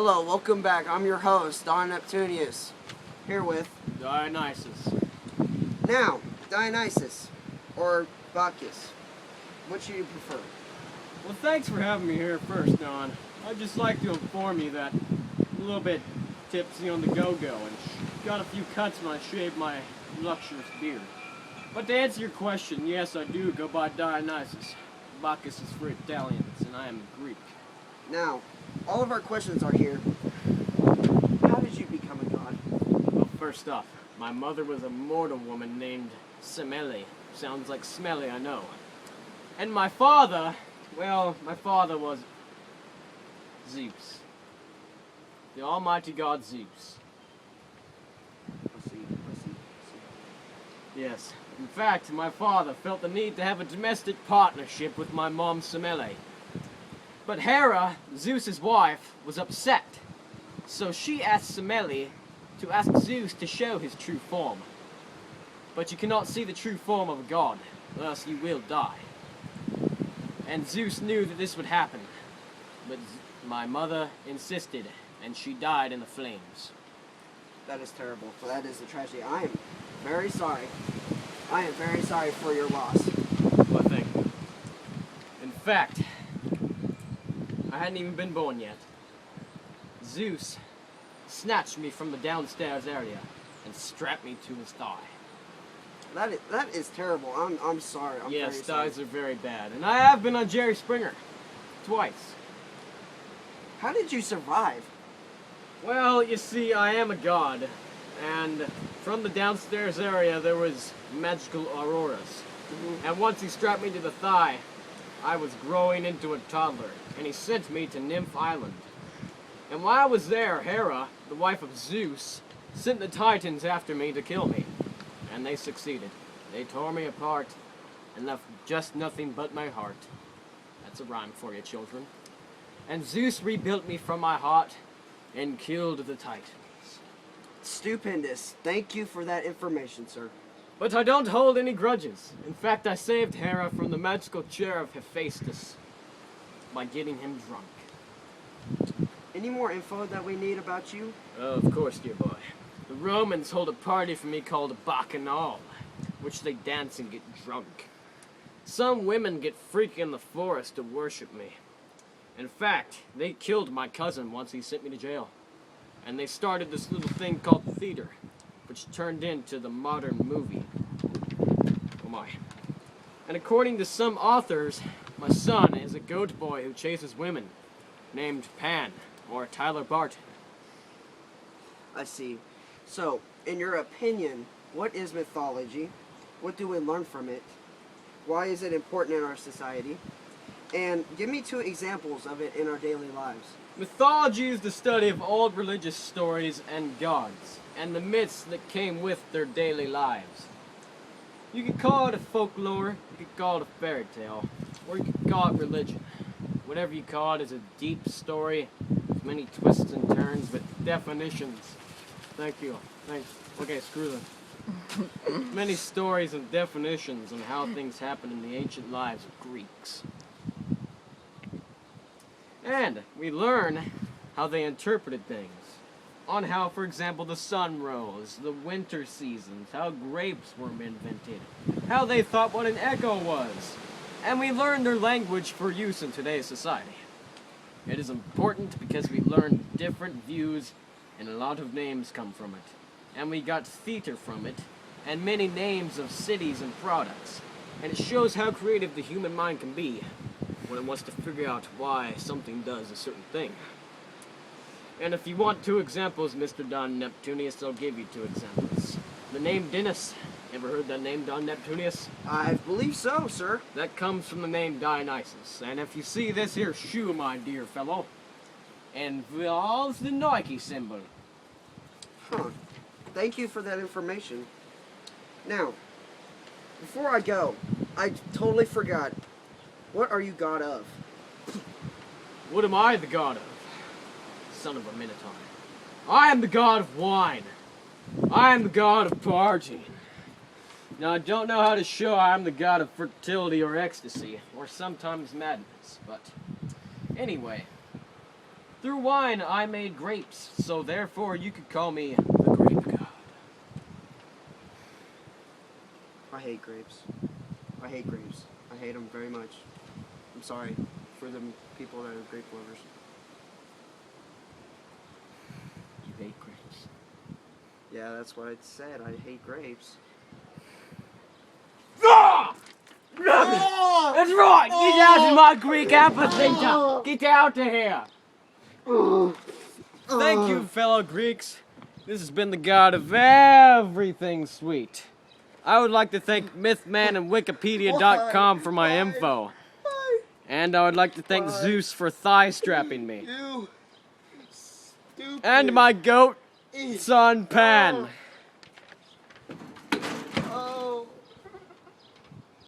Hello, welcome back. I'm your host, Don Neptunius, here with Dionysus. now Dionysus or Bacchus. Which do you prefer? Well, thanks for having me here first, Don. I'd just like to inform you that I'm a little bit tipsy on the go-go and got a few cuts when I shaved my luxurious beard. But to answer your question, yes, I do go by Dionysus. Bacchus is for Italians, and I am Greek. Now, all of our questions are here. How did you become a god? Well, first off, my mother was a mortal woman named Semele. Sounds like smelly, I know. And my father was Zeus. The almighty god Zeus. I see. Yes. In fact, my father felt the need to have a domestic partnership with my mom Semele. But Hera, Zeus's wife, was upset. So she asked Semele to ask Zeus to show his true form. But you cannot see the true form of a god, or else you will die. And Zeus knew that this would happen. But my mother insisted, and she died in the flames. That is terrible. That is a tragedy. I am very sorry. I am very sorry for your loss. Well, thank you. In fact, I hadn't even been born yet. Zeus snatched me from the downstairs area and strapped me to his thigh. That is terrible. I'm sorry. I'm Yes, very sorry. thighs are very bad. And I have been on Jerry Springer. Twice. How did you survive? Well, you see, I am a god. And from the downstairs area, there was magical auroras. And once he strapped me to the thigh, I was growing into a toddler. And he sent me to Nymph Island. And while I was there, Hera, the wife of Zeus, sent the Titans after me to kill me. And they succeeded. They tore me apart and left just nothing but my heart. That's a rhyme for you, children. And Zeus rebuilt me from my heart and killed the Titans. Stupendous. Thank you for that information, sir. But I don't hold any grudges. In fact, I saved Hera from the magical chair of Hephaestus by getting him drunk. Any more info that we need about you? Of course, dear boy. The Romans hold a party for me called Bacchanal, which they dance and get drunk. Some women get freaky in the forest to worship me. In fact, they killed my cousin once he sent me to jail. And they started this little thing called theater, which turned into the modern movie. Oh my. And according to some authors, my son is a goat boy who chases women, named Pan, or Tyler Barton. I see. So, in your opinion, what is mythology? What do we learn from it? Why is it important in our society? And give me 2 examples of it in our daily lives. Mythology is the study of old religious stories and gods, and the myths that came with their daily lives. You could call it a folklore, you could call it a fairy tale, or you could call it religion. Whatever you call it is a deep story with many twists and turns with definitions. Thank you. Thanks. Okay, screw them. Many stories and definitions on how things happened in the ancient lives of Greeks. And we learn how they interpreted things. On how, for example, the sun rose, the winter seasons, how grapes were invented, how they thought what an echo was. And we learn their language for use in today's society. It is important because we learn different views and a lot of names come from it. And we got theater from it, and many names of cities and products. And it shows how creative the human mind can be when it wants to figure out why something does a certain thing. And if you want 2 examples, Mr. Don Neptunius, I'll give you 2 examples. The name Dionysus. Ever heard that name, Don Neptunius? I believe so, sir. That comes from the name Dionysus. And if you see this here shoe, my dear fellow, involves the Nike symbol. Huh. Thank you for that information. Now, before I go, I totally forgot. What are you god of? What am I the god of? Son of a Minotaur. I am the god of wine. I am the god of partying. Now, I don't know how to show I am the god of fertility or ecstasy, or sometimes madness, but anyway, Through wine I made grapes, so therefore you could call me the grape god. I hate grapes. I hate grapes. I hate them very much. I'm sorry for the people that are grape lovers. You hate grapes. Yeah, that's what I said. I hate grapes. Ah! That's right! Get out of my Greek amphitheater! Get out of here! Thank you, fellow Greeks. This has been the god of everything sweet. I would like to thank Mythman and Wikipedia.com for my info. And I would like to thank Zeus for thigh strapping me. You stupid. And my goat, son Pan.